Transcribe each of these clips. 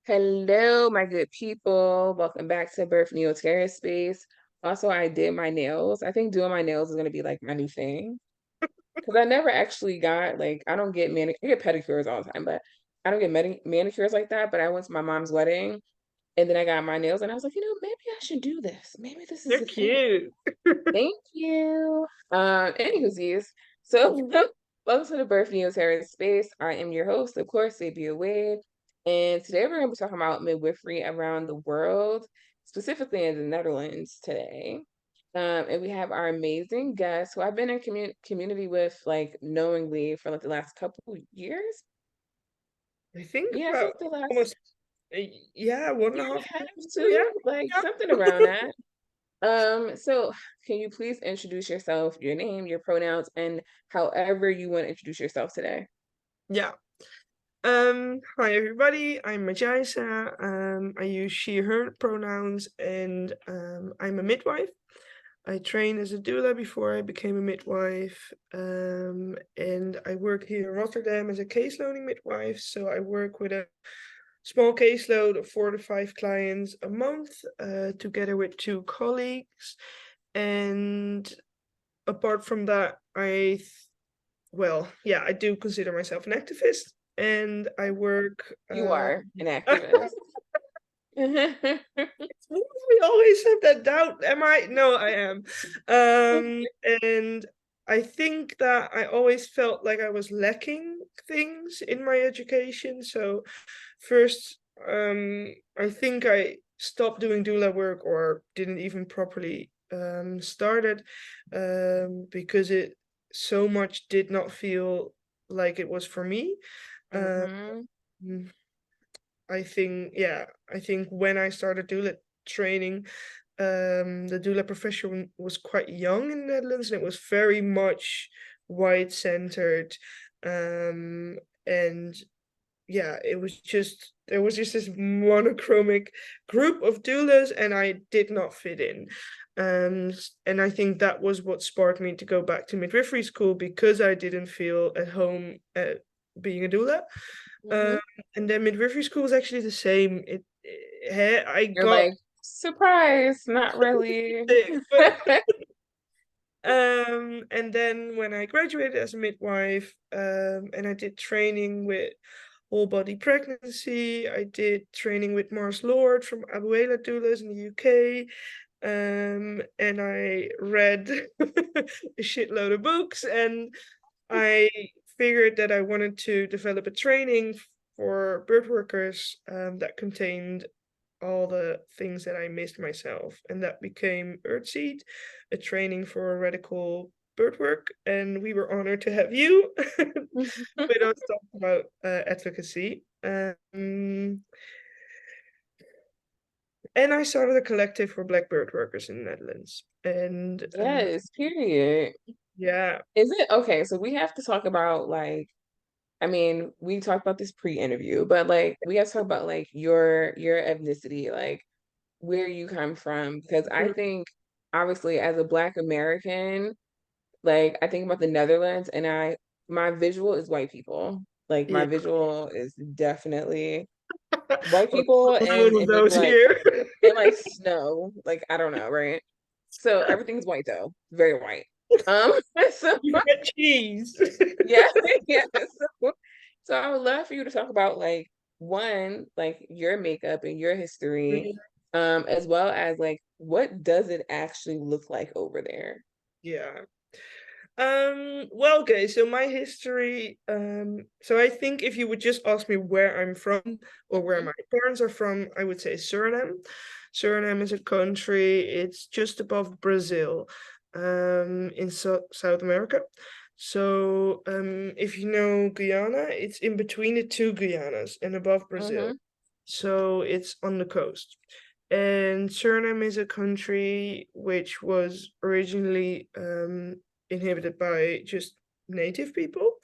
Hello, my good people. Welcome back to Birth Neoterist space. Also, I did my nails. I think doing my nails is going to be like my new thing because I never actually got like I don't get I get pedicures all the time, but I don't get manicures like that. But I went to my mom's wedding and then I got my nails and I was like, maybe I should do this. Maybe this is They're a thing. cute. Thank you. Anywho's, so welcome to the Birth Neoterist space. I am your host, of course, Sabia Wade. And today we're going to be talking about midwifery around the world, specifically in the Netherlands today. And we have our amazing guest who I've been in community with, like, knowingly for like the last couple years. I think Yeah, I about think the last, almost, yeah, one and year a and half a half, years. Yeah, two, like yeah. something around that. So can you please introduce yourself, your name, your pronouns, and however you want to introduce yourself today? Yeah. Hi everybody, I'm Madyasa. I use she, her pronouns, and I'm a midwife. I trained as a doula before I became a midwife. And I work here in Rotterdam as a case loading midwife. So I work with a small caseload of 4 to 5 clients a month, together with 2 colleagues. And apart from that, I do consider myself an activist, and I work. You are an activist. We always have that doubt. Am I? No, I am. And I think that I always felt like I was lacking things in my education. So first, I think I stopped doing doula work or didn't even properly start it, because it so much did not feel like it was for me. Um, Hmm. I think when I started doula training, the doula profession was quite young in the Netherlands, and it was very much white centered. Um, and yeah, there was just this monochromic group of doulas, and I did not fit in. And I think that was what sparked me to go back to midwifery school, because I didn't feel at home at being a doula. Hmm. Um, and then midwifery school was actually the same. I You're got like, surprise, not really. sick, but and then when I graduated as a midwife, and I did training with whole body pregnancy, I did training with Mars Lord from Abuela doulas in the UK, and I read a shitload of books, and I figured that I wanted to develop a training for birth workers, that contained all the things that I missed myself. And that became Earthseed, a training for radical birthwork. And we were honored to have you with us talk about advocacy. And I started a collective for Black birth workers in the Netherlands. And Yes, period. yeah. Is it okay? So we have to talk about like, I mean, we talked about this pre-interview, but like we have to talk about like your ethnicity, like where you come from, because I think obviously as a Black American, like I think about the Netherlands and my visual is white people. Like my Yeah. visual is definitely white people One of and maybe those here. like snow. Like I don't know, right? So everything's white though. Very white. So You get cheese. yeah, yeah. So I would love for you to talk about like one, like your makeup and your history, as well as like what does it actually look like over there? Yeah. Well, okay, so my history, so I think if you would just ask me where I'm from or where Mhm. my parents are from, I would say Suriname. Suriname is a country, it's just above Brazil, in South America. So, if you know Guyana, it's in between the 2 Guyanas and above Brazil. Mhm. So it's on the coast. And Suriname is a country which was originally inhabited by just native people.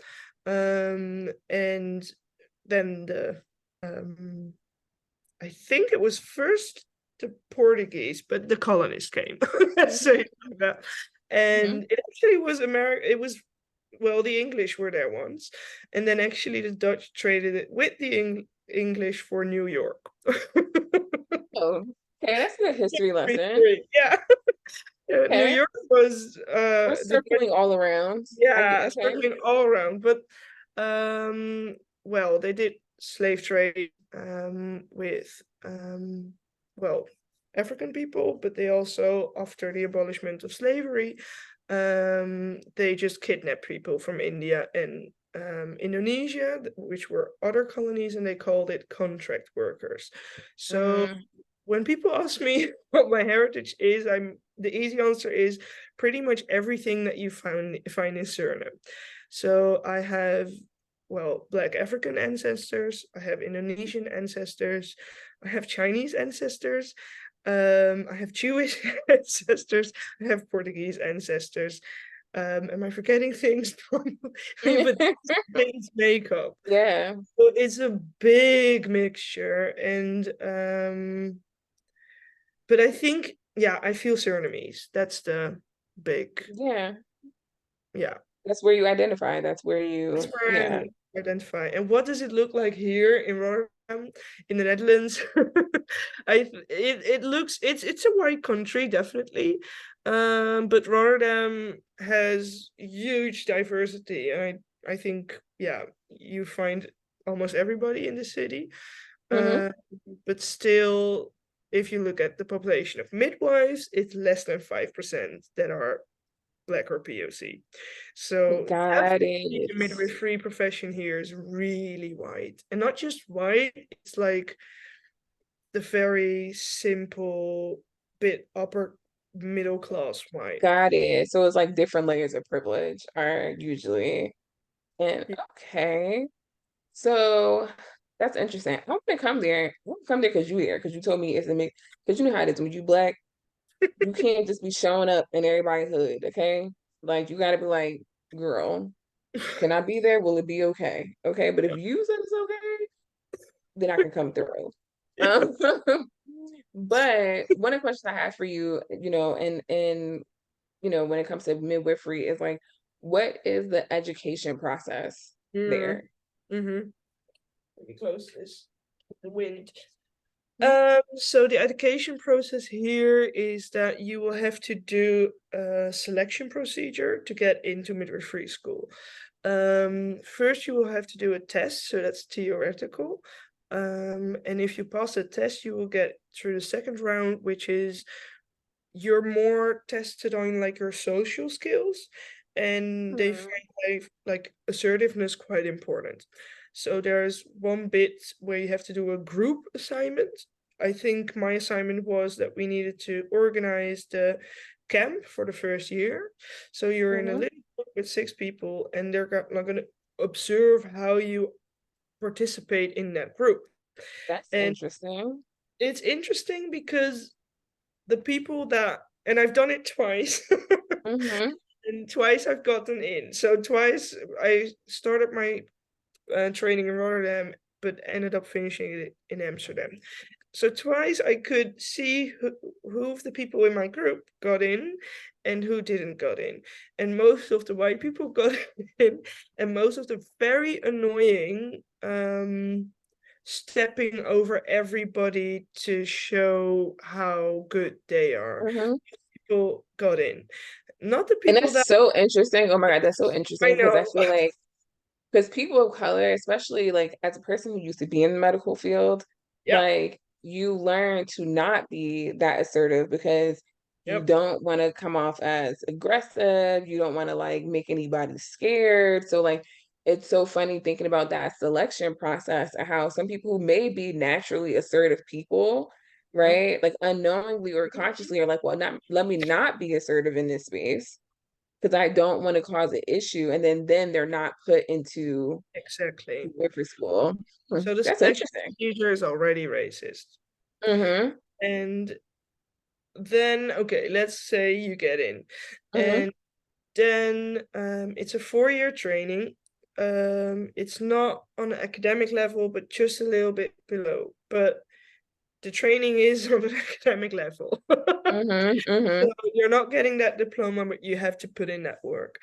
And then I think it was first the Portuguese, but the colonists came. Let's say it like that. Mhm. And it actually was well, the English were there once. And then actually the Dutch traded it with the English for New York. Oh, okay, that's a good history lesson. Yeah. New Okay, York was we're circling all around. I yeah, get okay. circling all around. But well, they did slave trade with well, African people, but they also, after the abolishment of slavery, they just kidnapped people from India and Indonesia, which were other colonies, and they called it contract workers. So Mm, when people ask me what my heritage is, the easy answer is pretty much everything that you find in Suriname. So I have, well, Black African ancestors, I have Indonesian ancestors, I have Chinese ancestors, I have Jewish ancestors, I have Portuguese ancestors. Am I forgetting things? But things make up. yeah, So it's a big mixture, and but I think, yeah, I feel Surinamese. That's the big, yeah. yeah. That's where you identify. That's where That's you, where yeah. I identify. And what does it look like here in Rotterdam, in the Netherlands? It looks, it's a white country, definitely. But Rotterdam has huge diversity, and I think, yeah, you find almost everybody in the city. Mm-hmm. Uh, but still, if you look at the population of midwives, it's less than 5% that are Black or POC. So Got definitely it. the midwifery profession here is really white. And not just white, it's like the very simple, bit upper middle class white. Got it. So it's like different layers of privilege are usually. And okay. So that's interesting. I'm gonna come there. I'm gonna come there because you here, because you told me it's a mix. Because you know how it is when you Black, you can't just be showing up in everybody's hood, okay? Like you gotta be like, girl, can I be there? Will it be okay? Okay, but if you said it's okay, then I can come through. Um, but one of the questions I have for you, when it comes to midwifery is like, what is the education process Mm. there? Mm-hmm. Let me close this. The wind. Mhm. So the education process here is that you will have to do a selection procedure to get into midwifery school. First, you will have to do a test, so that's theoretical. And if you pass the test, you will get through the second round, which is you're more tested on like your social skills, and they Hmm. find like assertiveness quite important. So there's one bit where you have to do a group assignment. I think my assignment was that we needed to organize the camp for the first year. So you're in a Hmm. little group with 6 people, and they're going to observe how you participate in that group. That's And interesting. it's interesting because the people that, and I've done it twice, Hmm. and twice I've gotten in. So twice I started my training in Rotterdam, but ended up finishing it in Amsterdam. So twice I could see who of the people in my group got in and who didn't got in. And most of the white people got in, and most of the very annoying stepping over everybody to show how good they are. Hmm. People got in. Not the And people that's that so interesting. Oh my God, that's so I interesting because I know. feel like, because people of color, especially like as a person who used to be in the medical field, Yep. like you learn to not be that assertive because you Yep. don't want to come off as aggressive. You don't want to like make anybody scared. So like it's so funny thinking about that selection process and how some people who may be naturally assertive people, right? Like unknowingly or consciously are like, well, not let me not be assertive in this space because I don't want to cause an issue. And then they're not put into Exactly. midwifery school. So the That's selection interesting. procedure is already racist. Mm-hmm. And then, okay, let's say you get in. Mm-hmm. And then it's a 4-year training. It's not on an academic level, but just a little bit below. But the training is on an academic level. Mm-hmm. Mm-hmm. So you're not getting that diploma, but you have to put in that work.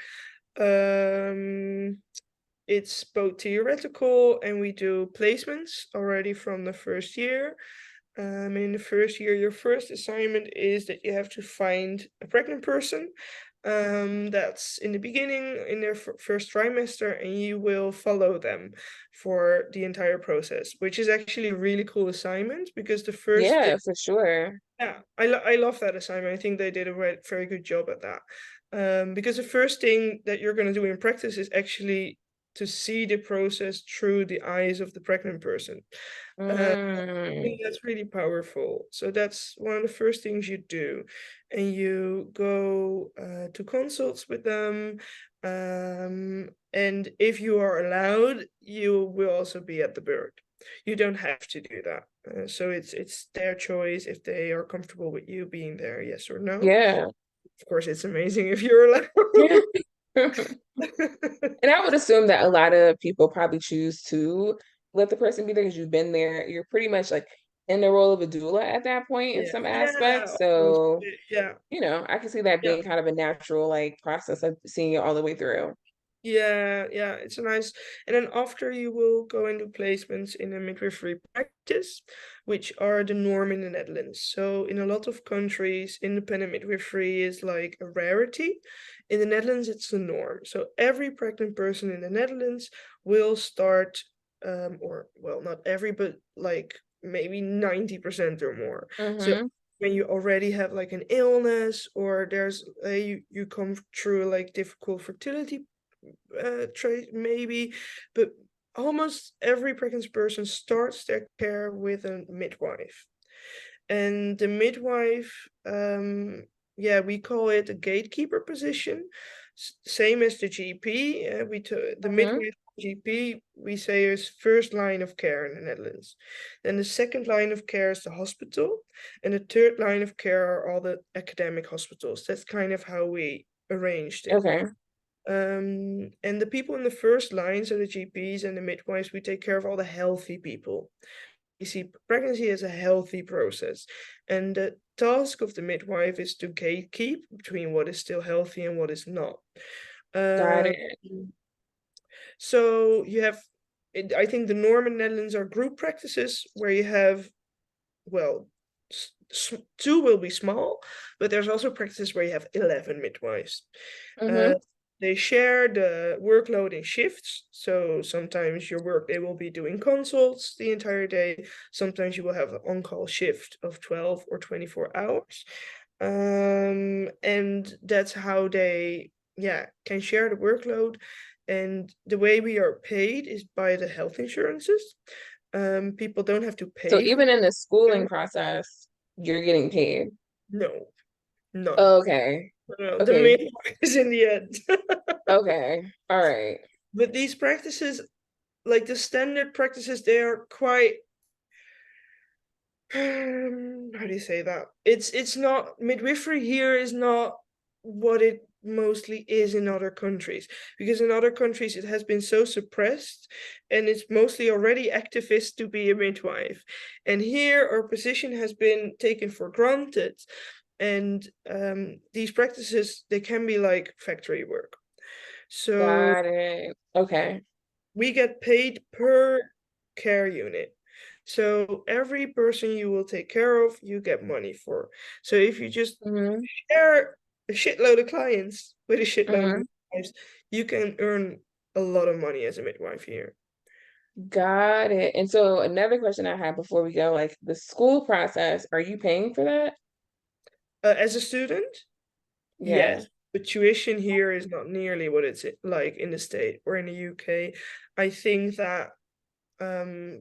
Um, it's both theoretical and we do placements already from the first year. In the first year, your first assignment is that you have to find a pregnant person. That's in the beginning, in their first trimester, and you will follow them for the entire process, which is actually a really cool assignment because the first Yeah, for sure. yeah, I love that assignment. I think they did a very good job at that. Because the first thing that you're going to do in practice is actually to see the process through the eyes of the pregnant person. I think that's really powerful. So that's one of the first things you do. And you go to consults with them. And if you are allowed, you will also be at the birth. You don't have to do that. So it's their choice if they are comfortable with you being there, yes or no. Yeah. Of course, it's amazing if you're allowed. Yeah. And I would assume that a lot of people probably choose to let the person be there because you've been there. You're pretty much like in the role of a doula at that point in Yeah, some yeah, aspects. almost. So, Yeah, I can see that yeah. being kind of a natural like process of seeing it all the way through. Yeah, it's a nice. And then after you will go into placements in a midwifery practice, which are the norm in the Netherlands. So in a lot of countries, independent midwifery is like a rarity. In the Netherlands, it's the norm. So every pregnant person in the Netherlands will start, or well, not every, but like maybe 90% or more. So Mm-hmm. when you already have like an illness or there's you come through like difficult fertility trait maybe, but almost every pregnant person starts their care with a midwife. And the midwife, we call it a gatekeeper position, same as the GP. The Mm-hmm. midwife GP we say is first line of care in the Netherlands. Then the second line of care is the hospital, and the third line of care are all the academic hospitals. That's kind of how we arranged it. Okay. And the people in the first line, so the GPs and the midwives, we take care of all the healthy people. You see, pregnancy is a healthy process, and the task of the midwife is to gatekeep between what is still healthy and what is not. Got Um, it. so you have, I think the norm in Netherlands are group practices where you have, well, two will be small, but there's also practices where you have 11 midwives. Mm-hmm. They share the workload in shifts. So sometimes your work, they will be doing consults the entire day. Sometimes you will have an on-call shift of 12 or 24 hours. And that's how they, can share the workload. And the way we are paid is by the health insurances. People don't have to So pay for even in the schooling it. process, you're getting paid. No, none. Okay. No, the Okay. midwife is in the end. Okay. All right. But these practices, like the standard practices, they are quite how do you say that? It's not midwifery here is not what it mostly is in other countries, because in other countries it has been so suppressed and it's mostly already activist to be a midwife, and here our position has been taken for granted, and these practices, they can be like factory work. So Got it. Okay. we get paid per care unit. So every person you will take care of, you get money for. So if you just Mm-hmm. share a shitload of clients with a shitload of Mm-hmm. midwives, you can earn a lot of money as a midwife here. Got it. And so another question I have before we go, like the school process, are you paying for that? As a student, Yeah. yes, but tuition here is not nearly what it's like in the States or in the UK. I think that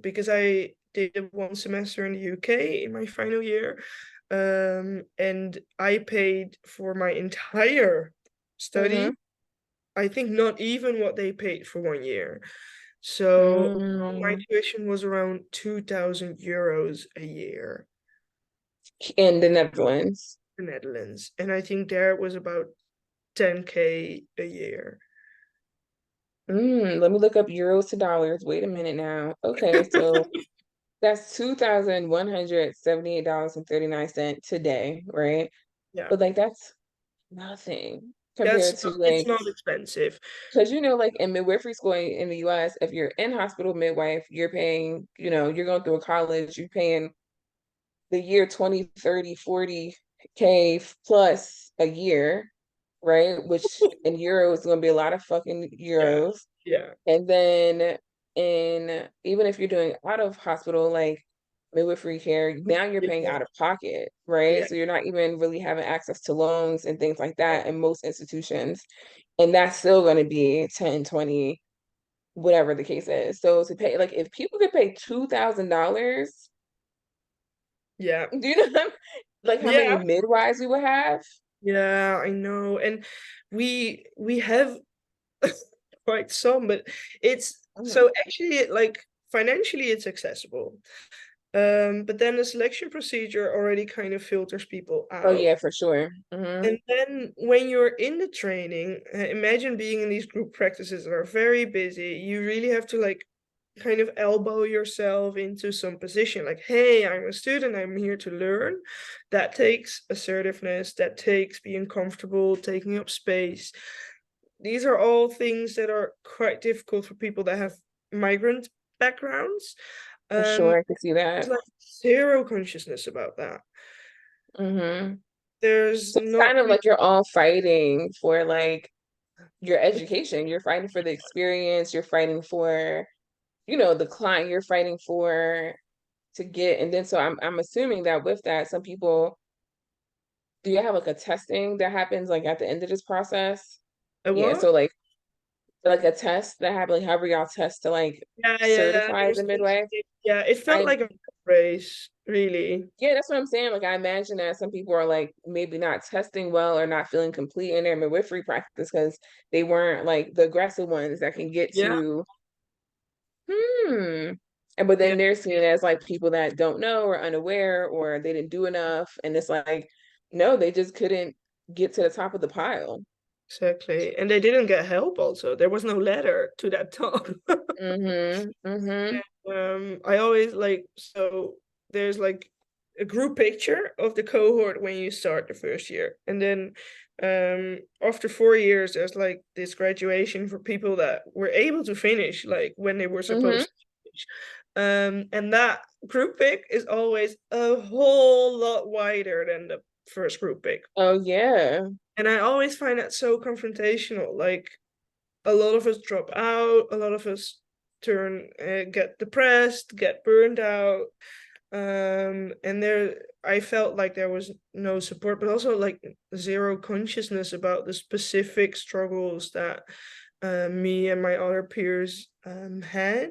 because I did 1 semester in the UK in my final year, and I paid for my entire Mm-hmm. study. I think not even what they paid for 1 year. So my Mm. tuition was around 2,000 euros a year In the Netherlands. in the Netherlands, and I think there it was about 10K a year. Let me look up euros to dollars. Wait a minute now. Okay, so that's $2,178.39 today, right? Yeah. But like that's nothing compared to it's like, not expensive. because like in midwifery school in the US, if you're in hospital midwife, you're paying, you're going through a college, you're paying the year 20, 30, 40K plus a year, right? Which in euros is gonna be a lot of fucking Yeah, euros. yeah, And then even if you're doing out of hospital like midwifery care, now you're paying yeah, out of pocket, right? yeah, So you're not even really having access to loans and things like that in most institutions. And that's still gonna be 10, 20, whatever the case is. So to pay, like if people could pay $2,000, yeah, do you know like how many yeah, midwives we would have? yeah, I know. And we have quite some, but it's Mhm. so actually like financially it's accessible. But then the selection procedure already kind of filters people Oh out. yeah, for sure. And then when you're in the training, imagine being in these group practices that are very busy. You really have to like kind of elbow yourself into some position like, hey, I'm a student, I'm here to learn. That takes assertiveness, that takes being comfortable, taking up space. These are all things that are quite difficult for people that have migrant backgrounds. For sure, um I could see there's that. like zero consciousness about that. hmm There's So it's not kind of really. like you're all fighting for like your education. You're fighting for the experience. You're fighting for, the client. You're fighting for to get. And then so I'm assuming that with that, some people, do you have like a testing that happens like at the end of this process? A Yeah. what? So like a test that happens, like however y'all test to like Yeah, certify as there's a midwife. yeah, it felt I like a race, really. Yeah, that's what I'm saying. Like I imagine that some people are like maybe not testing well or not feeling complete in their midwifery practice because they weren't like the aggressive ones that can get Yeah, to hmm. And but yeah, then they're seen as like people that don't know or unaware or they didn't do enough. And it's like, no, they just couldn't get to the top of the pile. exactly. And they didn't get help also. There was no ladder to that top. Mm-hmm. Mm-hmm. I always like, so there's like a group picture of the cohort when you start the first year. And then after 4 years, there's like this graduation for people that were able to finish like when they were Mm-hmm. supposed to finish. And that group pic is always a whole lot wider than the first group pic. Oh yeah. And I always find that so confrontational. Like a lot of us drop out, a lot of us get depressed, get burned out. And there I felt like there was no support, but also like zero consciousness about the specific struggles that me and my other peers had.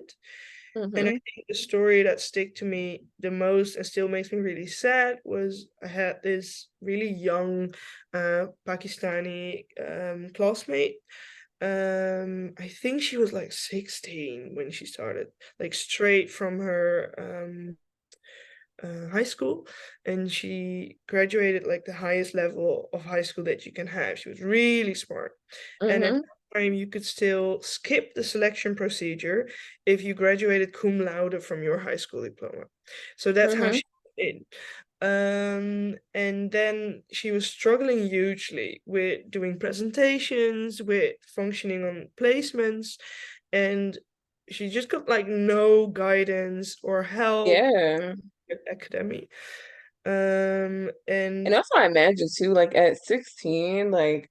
And I Mm-hmm. think the story that stick to me the most and still makes me really sad was I had this really young Pakistani classmate. I think she was like 16 when she started, like straight from her high school, and she graduated like the highest level of high school that you can have. She was really smart, and at Mm-hmm. that time you could still skip the selection procedure if you graduated cum laude from your high school diploma. So that's how Mm-hmm. she got in. And then she was struggling hugely with doing presentations, with functioning on placements, and she just got like no guidance or help Yeah. at academy. And And also I imagine too, like at 16, like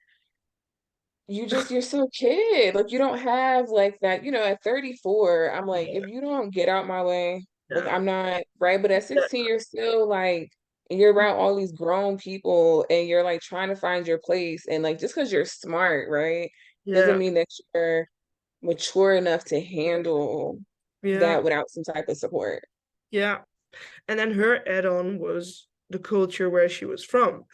you're still a kid. Like you don't have like that, at 34, I'm like, yeah, if you don't get out my way, like yeah, I'm not right. But at 16, you're still like and you're around all these grown people and you're like trying to find your place. And like just because you're smart, right, doesn't yeah, mean that you're mature enough to handle yeah, that without some type of support. yeah. And then her add-on was the culture where she was from.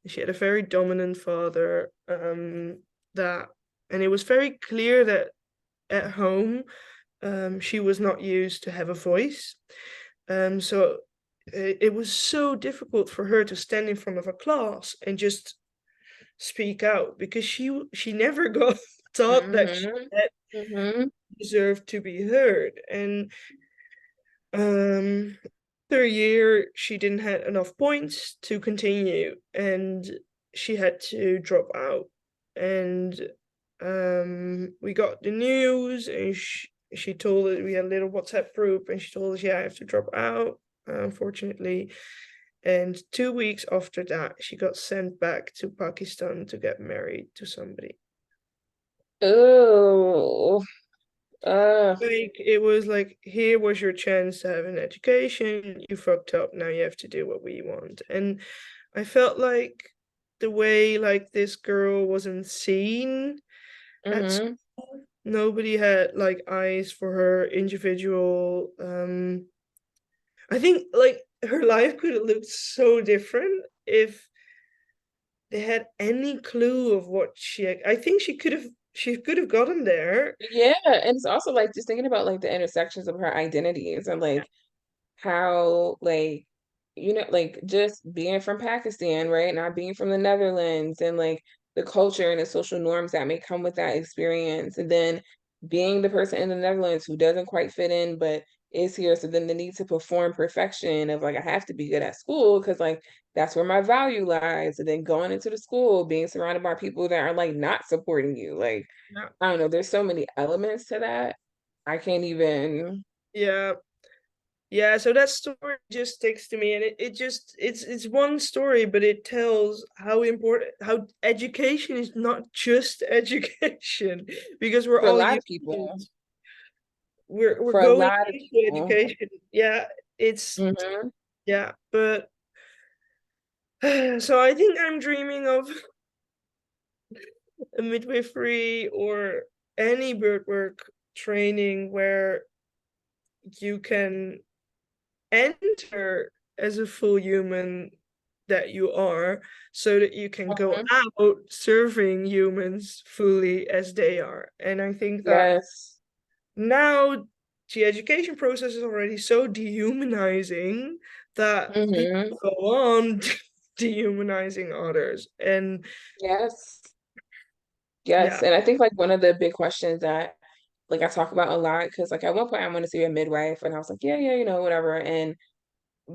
She had a very dominant father, that, and it was very clear that at home, she was not used to have a voice. So it was so difficult for her to stand in front of a class and just speak out because she never got taught that she Mm-hmm. had Mm-hmm. deserved to be heard. And um after a year she didn't have enough points to continue, and she had to drop out. and we got the news, and she told us, we had a little WhatsApp group, and she told us, yeah, I have to drop out, unfortunately. And 2 weeks after that, she got sent back to Pakistan to get married to somebody. Oh, Like, it was like, here was your chance to have an education. You fucked up. Now you have to do what we want. And I felt like the way like this girl wasn't seen at mm-hmm. school, nobody had like eyes for her individual. I think like her life could have looked so different if they had any clue of what I think she could have gotten there. Yeah, and it's also like just thinking about like the intersections of her identities and like how like like just being from Pakistan, right? Not being from the Netherlands and like the culture and the social norms that may come with that experience. And then being the person in the Netherlands who doesn't quite fit in but is here. So then the need to perform perfection of like I have to be good at school because like that's where my value lies. And then going into the school, being surrounded by people that are like not supporting you. Like, Yeah. I don't know, there's so many elements to that. I can't even. Yeah. Yeah, so that story just sticks to me, and it's one story, but it tells how important, how education is not just education, because we're For a all lot of people, humans. We're for a going lot of into people. education. Yeah, it's Hmm. yeah, but so I think I'm dreaming of a midwifery or any birth work training where you can enter as a full human that you are, so that you can go Hmm. out serving humans fully as they are. And I think that Yes. now the education process is already so dehumanizing that Hmm. people go on dehumanizing others. And Yes. Yes. yeah. And I think like one of the big questions that like I talk about a lot, because like at one point I wanted to be a midwife and I was like, yeah, yeah, whatever. And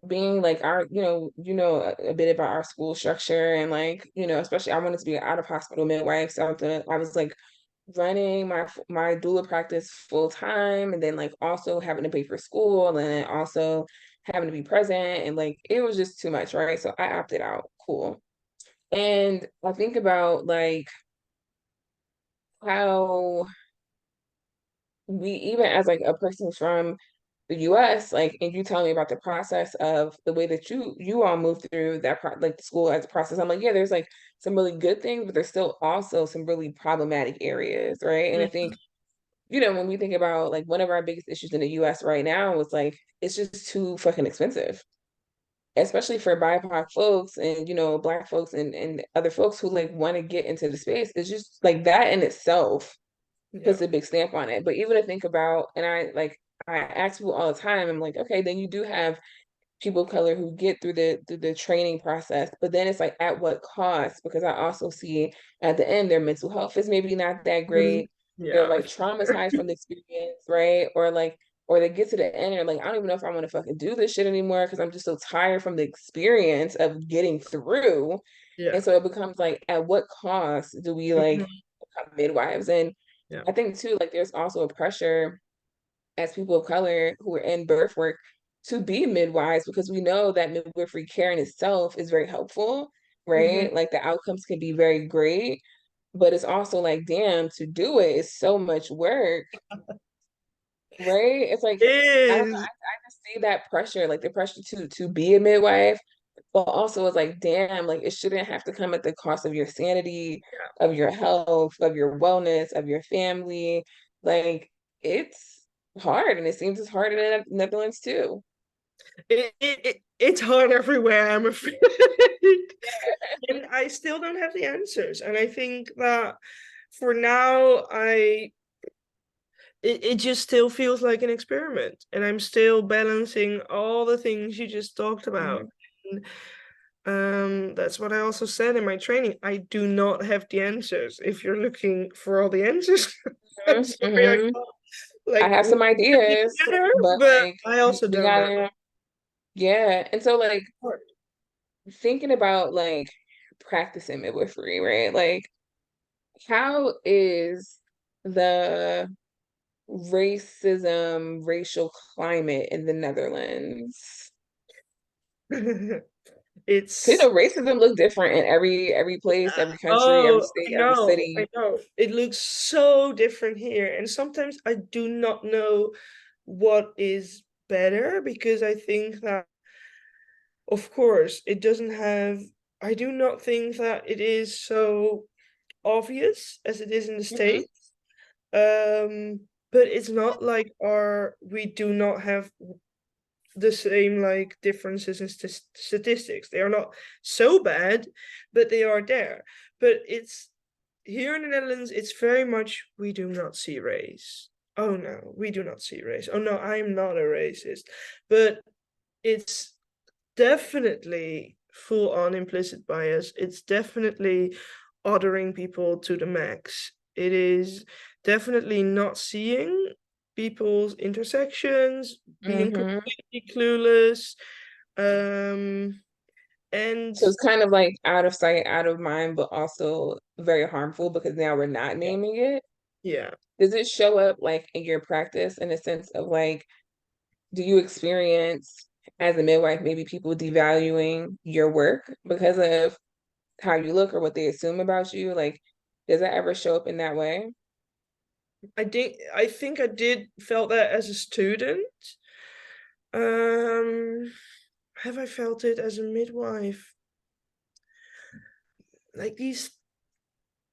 being like our, a bit about our school structure and like, especially I wanted to be an out of hospital midwife. So I was like running my doula practice full time and then like also having to pay for school and then also having to be present and like it was just too much, right? So I opted out. Cool. And I think about like how we even as like a person from the US, like, and you tell me about the process of the way that you all move through that like the school as a process. I'm like, yeah, there's like some really good things, but there's still also some really problematic areas, right? And I think, when we think about like one of our biggest issues in the US right now was like it's just too fucking expensive, especially for BIPOC folks and Black folks and other folks who like want to get into the space. It's just like that in itself Yeah. puts a big stamp on it. But even to think about, and I ask people all the time, I'm like, okay, then you do have people of color who get through the training process, but then it's like at what cost? Because I also see at the end their mental health is maybe not that Mhm. great. They're Yeah. like traumatized from the experience, right? Or they get to the end and are like, I don't even know if I want to fucking do this shit anymore because I'm just so tired from the experience of getting through. Yeah. And so it becomes like, at what cost do we like Mhm. become midwives? And Yeah. I think too, like there's also a pressure as people of color who are in birth work to be midwives because we know that midwifery care in itself is very helpful, Mhm. right? Like the outcomes can be very great, but it's also like, damn, to do it is so much work, right? It's like, I don't know, Is I just see that pressure, like the pressure to be a midwife, but also it's like, damn, like it shouldn't have to come at the cost of your sanity, of your health, of your wellness, of your family. Like it's hard, and it seems it's hard in the Netherlands too. it's hard everywhere, I'm afraid. And I still don't have the answers. And I think that for now, it just still feels like an experiment. And I'm still balancing all the things you just talked about. Mhm. And, that's what I also said in my training. I do not have the answers. If you're looking for all the answers, I'm Mhm. sorry, I Mhm. can't. I Like, have we some can be ideas, together, but but like I also we don't know. gotta, yeah. And so like thinking about like practicing midwifery, right? Like how is the racial climate in the Netherlands? Because It's racism looks different in every place, every country, every oh, state, I every know, I city. know. It looks so different here. And sometimes I do not know what is better because I think that, of course, it doesn't have, I do not think that it is so obvious as it is in the Hmm. States. But it's not like we do not have the same like differences in statistics. They are not so bad, but they are there. But it's here in the Netherlands, it's very much we do not see race. Oh no, we do not see race. Oh no, I'm not a racist. But it's definitely full on implicit bias. It's definitely othering people to the max. It is definitely not seeing people's intersections, being Hmm. completely clueless. Um, and So it's kind of like out of sight, out of mind, but also very harmful because now we're not yeah, naming it. yeah. Does it show up like in your practice in a sense of like, do you experience as a midwife maybe people devaluing your work because of how you look or what they assume about you? Like, does that ever show up in that way? I think I did felt that as a student. Um, have I felt it as a midwife? Like these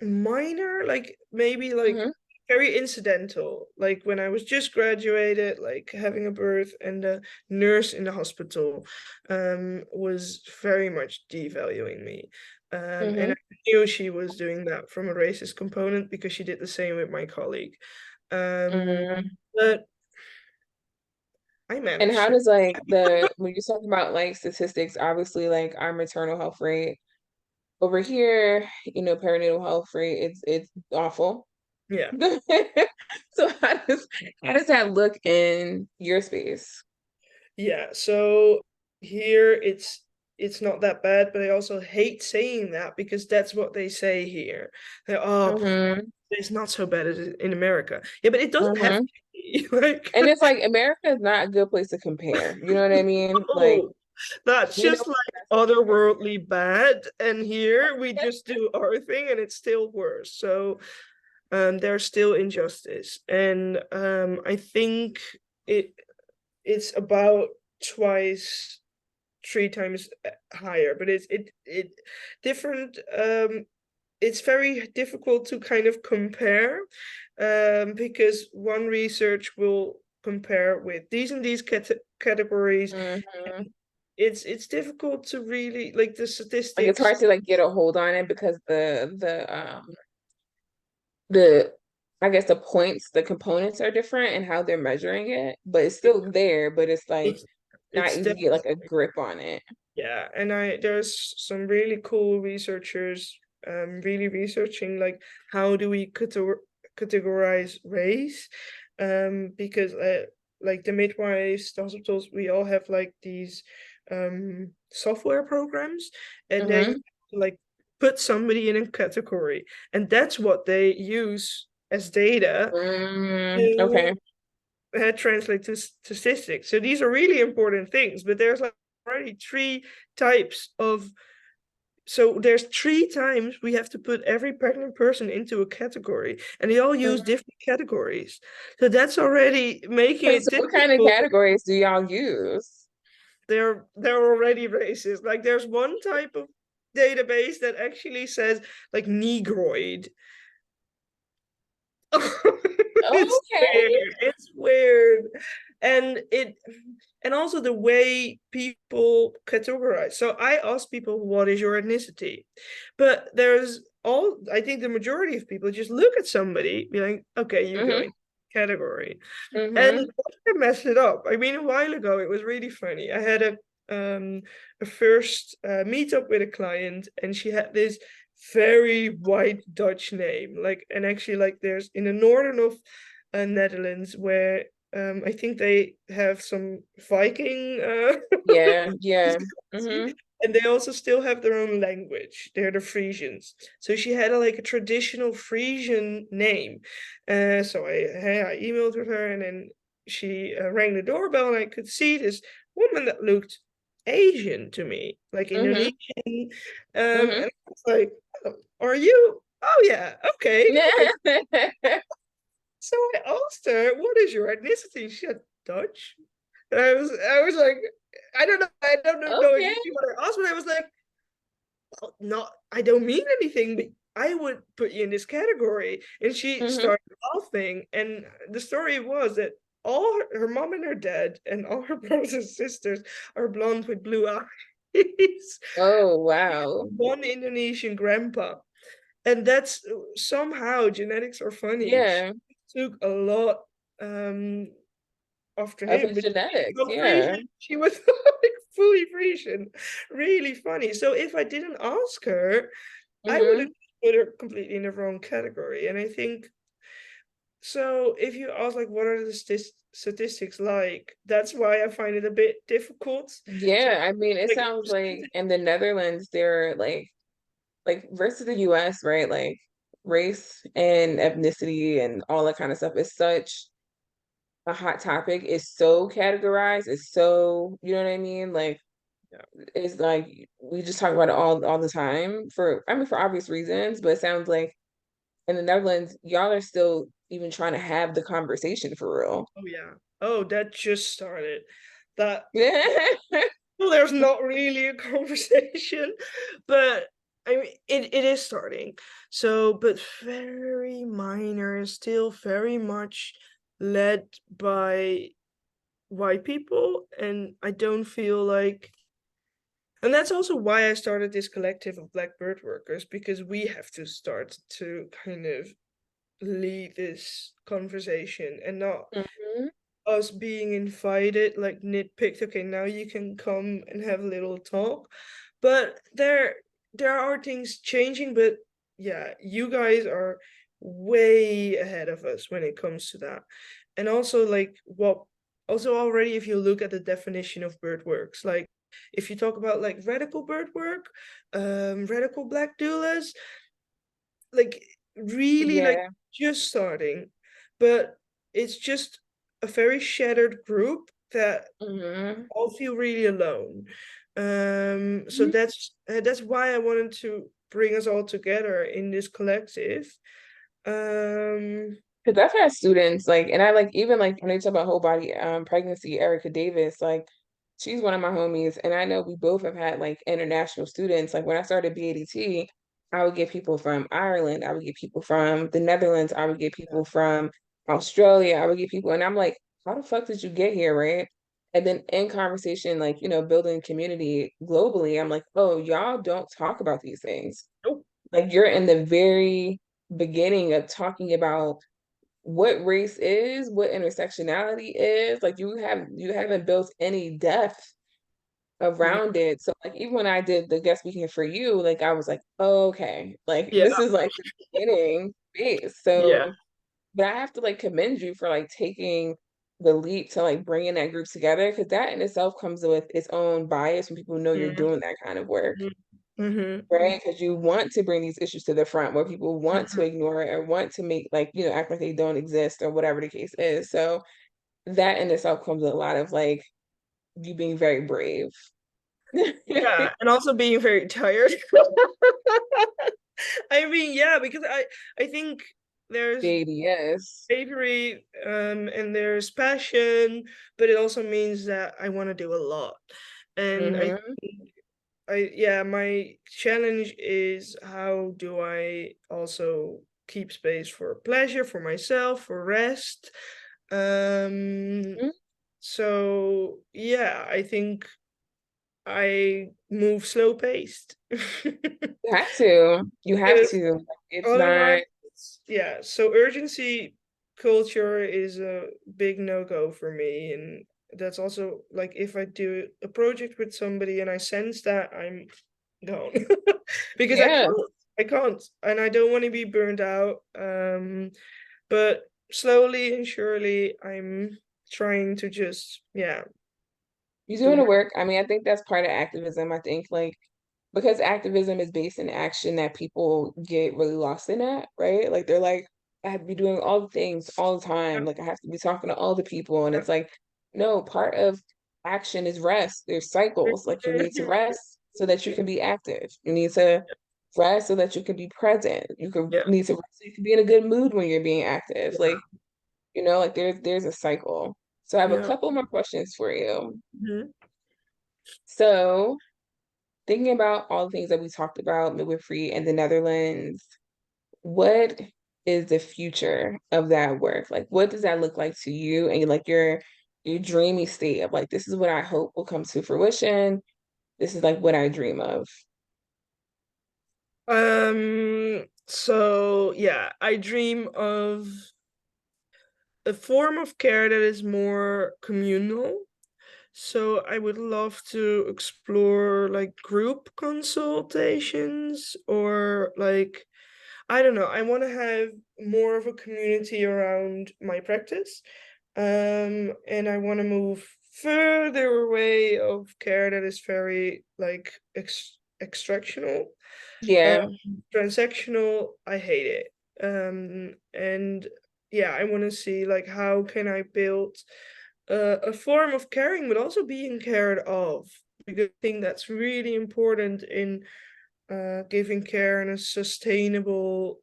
minor, like maybe like Hmm. very incidental, like when I was just graduated, like having a birth, and the nurse in the hospital was very much devaluing me, and Hmm. I knew she was doing that from a racist component because she did the same with my colleague, um Hmm. but I And managed how to. does like the when you talk about like statistics, obviously like our maternal health rate over here, perinatal health rate, it's awful. Yeah, So how does that look in your space? yeah, so here it's not that bad, but I also hate saying that because that's what they say here. Oh, Hmm. it's not so bad as in America. Yeah, but it doesn't have Hmm. to be. Like, And it's like America is not a good place to compare. You know what I mean? Like oh, that's we know just what's like the best in otherworldly bad. And here we just do our thing and it's still worse. So there's still injustice. And I think it it's about twice, three times higher, but it different. It's very difficult to kind of compare, because one research will compare with these and these categories. America. Hmm. It's difficult to really like the Like it's statistics. hard to like get a hold on it because the I guess the points, the components are different and how they're measuring it, but it's still there, but it's like It's not it's easy to get like a definitely, grip on it. yeah, and there's some really cool researchers really researching like how do we categorize race, because like the midwives, the hospitals, we all have like these software programs, and then Hmm. like put somebody in a category, and that's what they use as data to Okay. translate to statistics. So these are really important things, but there's like already three types of. So there's three times we have to put every pregnant person into a category, and they all use Mhm. different categories. So that's already making Wait, it so what kind of difficult. categories do y'all use? They're already racist. Like there's one type of database that actually says like negroid. It's Okay. weird. It's weird. And and also the way people categorize. So I ask people, what is your ethnicity? But I think the majority of people just look at somebody, be like, okay, you go Hmm. in category. And Hmm. I messed it up. I mean, a while ago, it was really funny. I had a first meetup with a client, and she had this very white Dutch name. Like, and actually, like, there's in the northern of Netherlands where I think they have some Viking Yeah, yeah. mythology, and they also still have their own language. They're the Frisians. So she had a traditional Frisian name. So I emailed with her, and then she rang the doorbell, and I could see this woman that looked Asian to me, like Mm-hmm. Indonesian. Mm-hmm. And I was like, "Oh, are you? Oh yeah, okay." So I asked her, "What is your ethnicity?" She said, "Dutch." And I was like, I don't know Okay. exactly what I asked, but I was like, well, not, I don't mean anything, but I would put you in this category. And she Mm-hmm. started laughing. And the story was that all her mom and her dad and all her brothers and sisters are blonde with blue eyes. Oh, wow. One Indonesian grandpa. And that's somehow genetics are funny. She Yeah. took a lot um after Of him, his but she's genetics. not Yeah. Frisian. She was like fully Frisian. Really funny. So if I didn't ask her, I would have Mm-hmm. put her completely in the wrong category. And I think so. If you ask, like, what are the statistics like? That's why I find it a bit difficult. So, Yeah. I mean, it like, sounds like in the Netherlands, they're like versus the US, right? Like race and ethnicity and all that kind of stuff is such a hot topic. It's so categorized. It's so, you know what I mean? Like yeah. it's like we just talk about it all the time for I mean for obvious reasons, but it sounds like in the Netherlands, y'all are still even trying to have the conversation for real. Oh yeah. Oh, that just started. That Yeah. Well, there's not really a conversation, but I mean, it is starting. So, but very minor, still very much led by white people. And I don't feel like, and that's also why I started this collective of Black birth workers, because we have to start to kind of lead this conversation and not Mhm. us being invited, like nitpicked. Okay, now you can come and have a little talk. But there are things changing, but yeah, you guys are way ahead of us when it comes to that. And also, like, what also already, if you look at the definition of birth works, like if you talk about like radical birth work, radical black doulas, like really like Yeah. just starting, but it's just a very shattered group that Hmm. all feel really alone. So that's why I wanted to bring us all together in this collective. Um, Because I've had students like, and I like even like when they talk about whole body pregnancy, Erica Davis, like she's one of my homies, and I know we both have had like international students. Like when I started BADT, I would get people from Ireland, I would get people from the Netherlands, I would get people from Australia, I would get people, and I'm like, how the fuck did you get here, right? And then in conversation, like, building community globally, I'm like, oh, y'all don't talk about these things. nope. Like you're in the very beginning of talking about what race is, what intersectionality is. Like you haven't built any depth Yeah. around it. So like even when I did the guest speaking for you, like I was like, oh, okay, like Yeah. this is like the beginning phase. Yeah. So but I have to like commend you for like taking the leap to like bringing that group together because that in itself comes with its own bias when people know you're Mm-hmm. doing that kind of work. Mm-hmm. Right, because you want to bring these issues to the front where people want to ignore it or want to make like, act like they don't exist or whatever the case is. So that in itself comes with a lot of like you being very brave. Yeah, and also being very tired. I mean, yeah, because I think there's Baby, yes. bravery, and there's passion, but it also means that I want to do a lot. And Mm-hmm. yeah, my challenge is how do I also keep space for pleasure, for myself, for rest. Um, so yeah, I think I move slow paced. You have to. You have Because to. It's otherwise, not. yeah, so urgency culture is a big no-go for me. And that's also like if I do a project with somebody and I sense that, I'm gone. Because Yeah. I can't, and I don't want to be burned out. But slowly and surely, I'm trying to just, yeah, You're do doing the my. work. I mean, I think that's part of activism. I think like because activism is based in action that people get really lost in that, right? Like they're like, I have to be doing all the things all the Yeah, time. Like I have to be talking to all the people. And yeah, it's like, no, part of action is rest. There's cycles. Like you need to rest so that you can be active. You need to rest so that you can be present. You can yeah, need to rest so you can be in a good mood when you're being active. Like, like there's a cycle. So I have a yeah. couple more questions for you. Mhm. So thinking about all the things that we talked about, midwifery in the Netherlands, what is the future of that work? Like, what does that look like to you and like your dreamy state of like, this is what I hope will come to fruition. This is like what I dream of. So yeah, I dream of a form of care that is more communal. So I would love to explore like group consultations, or like, I don't know, I want to have more of a community around my practice. And I want to move further away of care that is very like extractional. Yeah. Transactional, I hate it. And yeah, I want to see like how can I build a form of caring, but also being cared of, because I think that's really important in giving care in a sustainable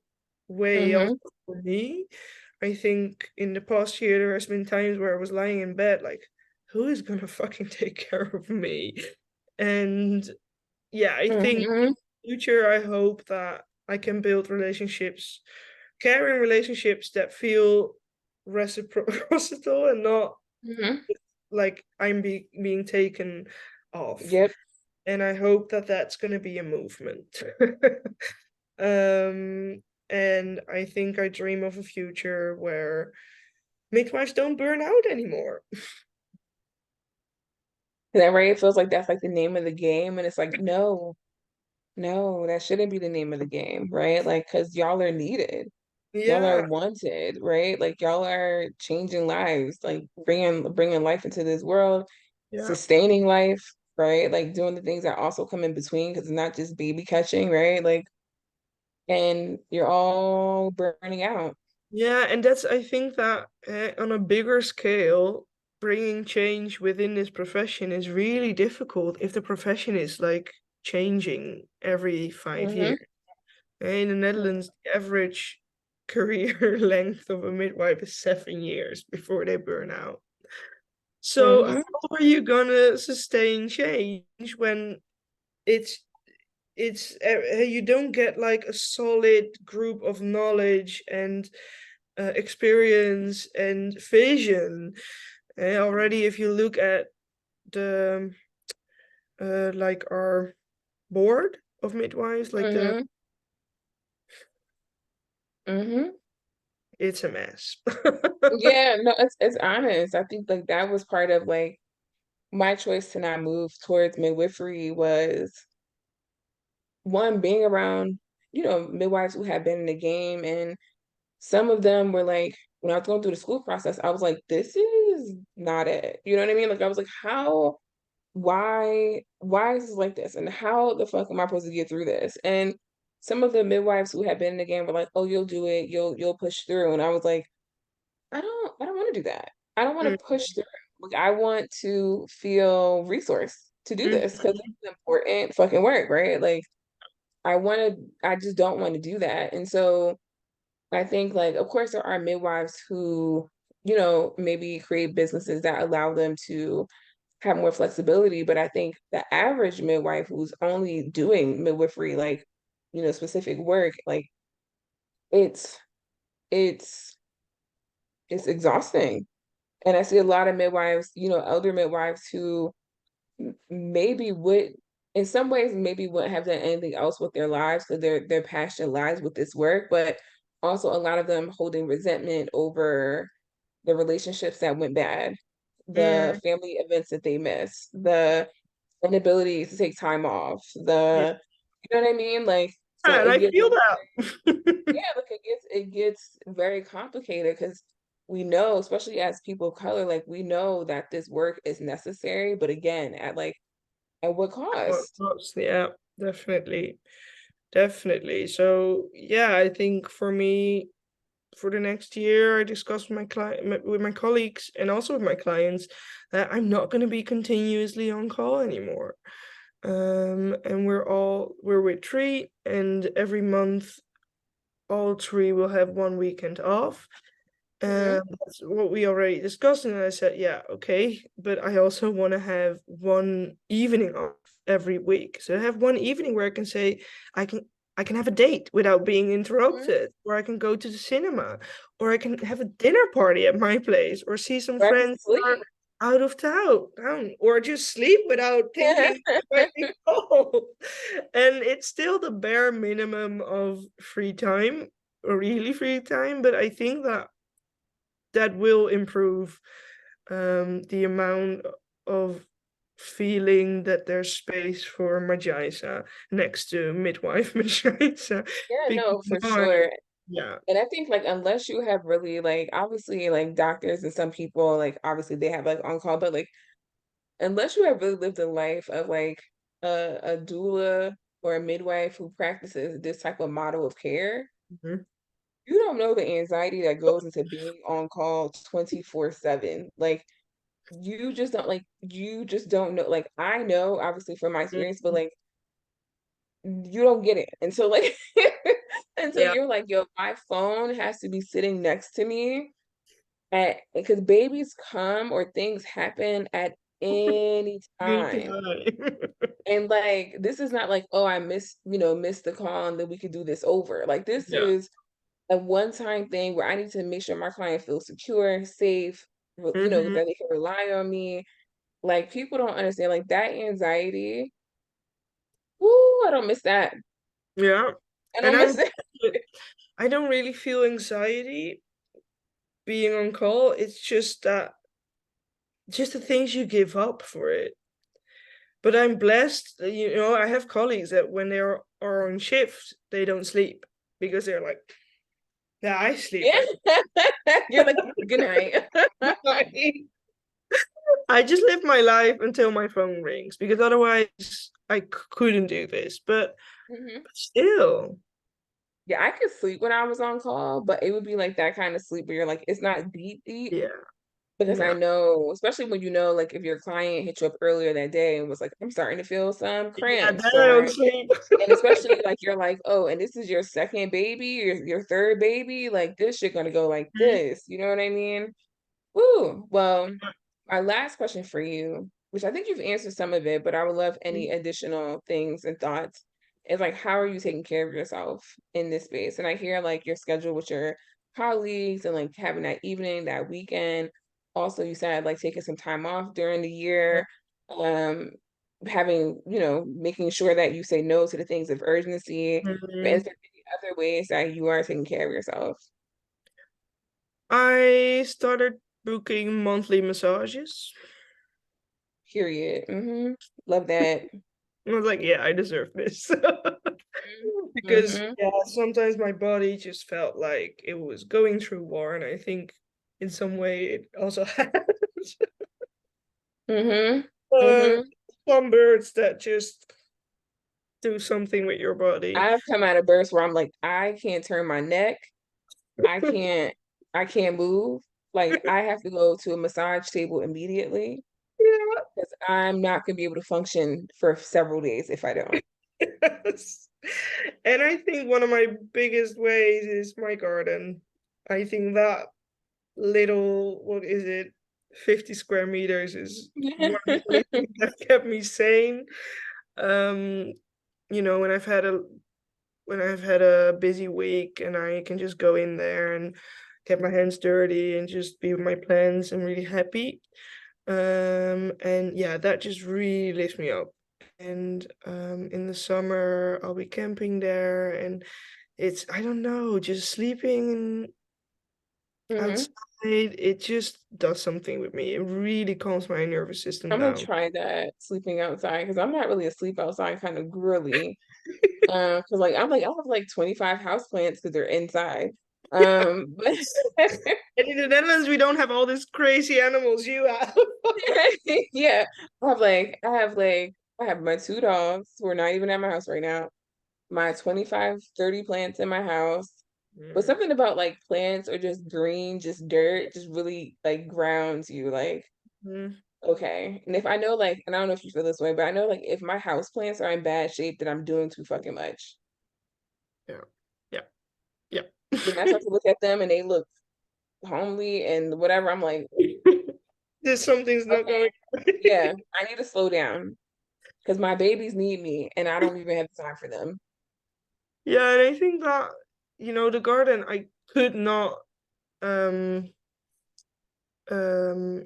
way. Also Mm-hmm. for me, I think in the past year there has been times where I was lying in bed like, who is gonna fucking take care of me? And yeah, I think Mm-hmm. future, I hope that I can build relationships, caring relationships that feel reciprocal and not Mm-hmm. like I'm being taken off. Yep. And I hope that that's going to be a movement. um, and I think I dream of a future where midwives don't burn out anymore. Is that right? It feels like that's like the name of the game. And it's like, no, no, that shouldn't be the name of the game, right? Like, because y'all are needed. Y'all are Yeah, wanted, right? Like y'all are changing lives, like bringing life into this world, yeah. sustaining life, right? Like doing the things that also come in between because it's not just baby catching, right? Like, and you're all burning out. Yeah, and that's, I think that on a bigger scale, bringing change within this profession is really difficult if the profession is like changing every 5 years. Mm-hmm. In the Netherlands, the average career length of a midwife is 7 years before they burn out. So Mm-hmm. how are you gonna sustain change when it's you don't get like a solid group of knowledge and experience and vision? Already, if you look at the like our board of midwives, like the Mm-hmm. Mm-hmm. it's a mess. Yeah, no, it's honest. I think like that was part of like my choice to not move towards midwifery was one being around, midwives who had been in the game and some of them were like, when I was going through the school process, I was like, this is not it. You know what I mean? Like I was like, why is this like this? And how the fuck am I supposed to get through this? And some of the midwives who had been in the game were like, oh, you'll do it, you'll push through. And I was like, I don't want to do that. I don't want Mm, to push through. Like I want to feel resourced to do this because mhm, it's important fucking work, right? Like I just don't want to do that. And so I think like of course there are midwives who, maybe create businesses that allow them to have more flexibility, but I think the average midwife who's only doing midwifery like, specific work, like it's it's it's exhausting. And I see a lot of midwives, elder midwives who maybe would in some ways maybe wouldn't have done anything else with their lives because their passion lies with this work, but also a lot of them holding resentment over the relationships that went bad, the mm, family events that they missed, the inability to take time off, yeah. you know what I mean? Like so And it I gets feel that. yeah, look, it gets very complicated because we know, especially as people of color, like we know that this work is necessary, but again, at what cost? Yeah, definitely. Definitely. So yeah, I think for me, for the next year, I discussed with my colleagues and also with my clients that I'm not going to be continuously on call anymore. And we're with three, and every month all three will have one weekend off. Mm-hmm. That's what we already discussed, and I said, yeah, okay, but I also want to have one evening off every week. So I have one evening where I can say I can I can have a date without being interrupted, or I can go to the cinema, or I can have a dinner party at my place, or see some Or I can friends who are sleep. out of town, or just sleep without thinking about being called. And it's still the bare minimum of free time, or really free time, but I think that will improve the amount of feeling that there's space for Madyasa next to midwife Madyasa. Yeah, Because no, for now sure. yeah. And I think like unless you have really like obviously like doctors and some people like obviously they have like on call, but like unless you have really lived a life of like a doula or a midwife who practices this type of model of care, Mhm. you don't know the anxiety that goes into being on call 24/7. Like you just don't know. Like I know obviously from my experience, but like you don't get it until like until Yeah. you're like, yo, my phone has to be sitting next to me at because babies come or things happen at any Me time. too. And like this is not like, oh, I missed the call and then we could do this over. Like this Yeah. is a one-time thing where I need to make sure my client feels secure, safe, Hmm. that they can rely on me. Like people don't understand like that anxiety. Woo, I don't miss that. Yeah. I And don't miss that. I don't really feel anxiety being on call. It's just the things you give up for it. But I'm blessed, I have colleagues that when are on shift, they don't sleep because they're like, yeah, I sleep Yeah. at You're like, good night. night. I just live my life until my phone rings because otherwise I couldn't do this. Mhm. But still, Yeah, I could sleep when I was on call, but it would be like that kind of sleep where you're like, it's not deep, deep. yeah, Because I yeah, know, especially when you know, like if your client hit you up earlier that day and was like, I'm starting to feel some yeah. cramps, Then I don't or sleep. and especially like you're like, oh, and this is your second baby, your third baby, like this shit gonna go like this. You know what I mean? Woo. Well, our last question for you, which I think you've answered some of it, but I would love any additional things and thoughts, is like, how are you taking care of yourself in this space? And I hear like your schedule with your colleagues and like having that evening, that weekend. Also, you said like taking some time off during the year, um, having, making sure that you say no to the things of urgency. But is Mhm. there any other ways that you are taking care of yourself? I started booking monthly massages. Period. Love that. I was like, yeah, I deserve this. Because Mm-hmm. yeah, sometimes my body just felt like it was going through war, and I think in some way it also has. Mm-hmm. uh, Mm-hmm. some birds that just do something with your body. I've come out of bursts where I'm like, I can't turn my neck. I can't, I can't move. Like I have to go to a massage table immediately Yeah. because I'm not gonna be able to function for several days if I don't. Yes. And I think one of my biggest ways is my garden. I think that little, what is it, 50 square meters is one of the only things that kept me sane. Um, when I've had a busy week and I can just go in there and get my hands dirty and just be with my plants, I'm really happy. And yeah, that just really lifts me up. And in the summer, I'll be camping there, and I don't know, just sleeping hmm outside, it just does something with me. It really calms my nervous system I'm gonna down. try that sleeping outside because I'm not really a sleep outside kind of girly. Because like I have like 25 houseplants because they're inside. But And in the Netherlands, we don't have all these crazy animals you have. yeah, I have my two dogs who are not even at my house right now, my 25, 30 plants in my house. But something about like plants or just green, just dirt, just really like grounds you. Like, Mm. okay. And if I know like, and I don't know if you feel this way, but I know like if my house plants are in bad shape, then I'm doing too fucking much. Yeah. Yeah. Yeah. Then I start to look at them and they look homely and whatever. I'm like, There's something's not okay, going. yeah, I need to slow down because my babies need me and I don't even have time for them. Yeah, and I think that, the garden, I could not um um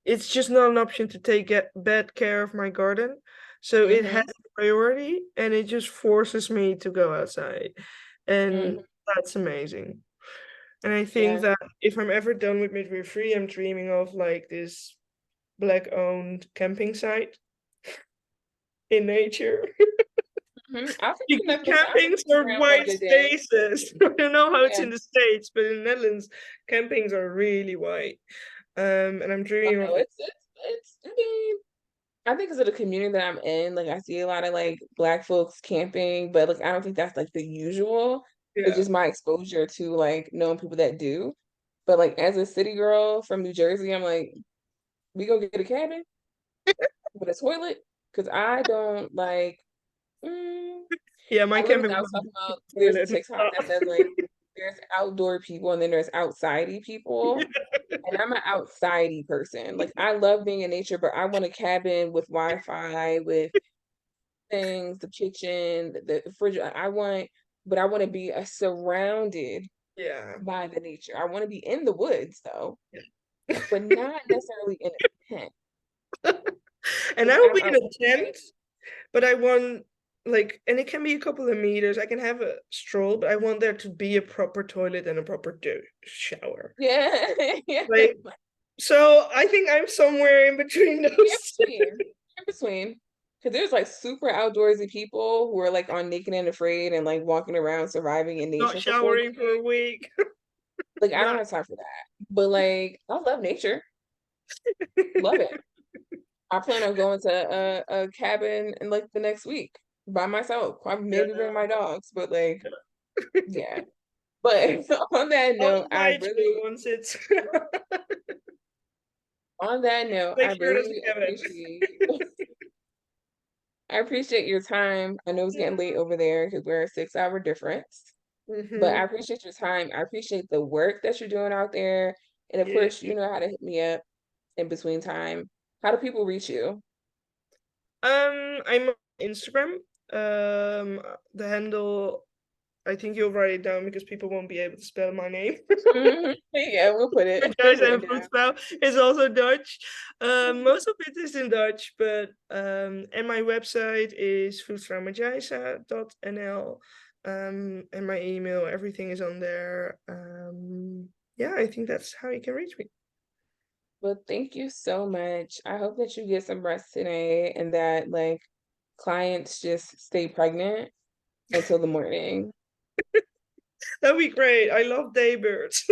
it's just not an option to take bad care of my garden. So it has Hmm. priority and it just forces me to go outside. And Hmm. that's amazing. And I think Yeah. that if I'm ever done with midwifery, I'm dreaming of like this black owned camping site in nature. Hmm. I'll take you to Because Netherlands. I'll take campings you are around for a white good day. spaces. I don't know how it's Yeah. in the States, but in the Netherlands, campings are really white. And I'm dreaming of No, it. I mean, I think because of the community that I'm in, like I see a lot of like black folks camping, but like I don't think that's like the usual. It's Yeah. just my exposure to like knowing people that do. But like as a city girl from New Jersey, I'm like, we go get a cabin with a toilet because I don't like. mm, Yeah, my I literally camping I was was talking about a there's a toilet and TikTok that says stuff. like there's outdoor people and then there's outsidey people. And I'm an outsidey person. Like I love being in nature, but I want a cabin with Wi-Fi, with things, the kitchen, the refrigerator. But I want to be surrounded Yeah. by the nature. I want to be in the woods though, Yeah. but not necessarily in a tent. And I Because will I'm be in a outside. tent, but I want like, and it can be a couple of meters. I can have a stroll, but I want there to be a proper toilet and a proper shower. Yeah, yeah. Like, so I think I'm somewhere in between In those two. between. In between. Because there's like super outdoorsy people who are like on Naked and Afraid and like walking around surviving in Not nature for 4 years. showering for a week. Like I don't Not. have time for that. But like I love nature. Love it. I plan on going to a cabin in like the next week by myself. I maybe Yeah. bring my dogs, but like yeah. But on that I'll note, invite you once it's I make sure there's really a cabin. I appreciate your time. I know it's getting late over there because we're a 6 hour difference. But I Hmm. appreciate your time. I appreciate the work that you're doing out there. And of Yeah. course, you know how to hit me up in between time. How do people reach you? I'm on Instagram. The handle, I think you'll write it down because people won't be able to spell my name. Mhm. Yeah, we'll put it written down. Madyasaenvroedvrouw is also Dutch. Most of it is in Dutch, but and my website is vroedvrouwmadyasa.nl. And my email, everything is on there. Yeah, I think that's how you can reach me. Well, thank you so much. I hope that you get some rest today and that like clients just stay pregnant until the morning. That'd be great. I love daybirds.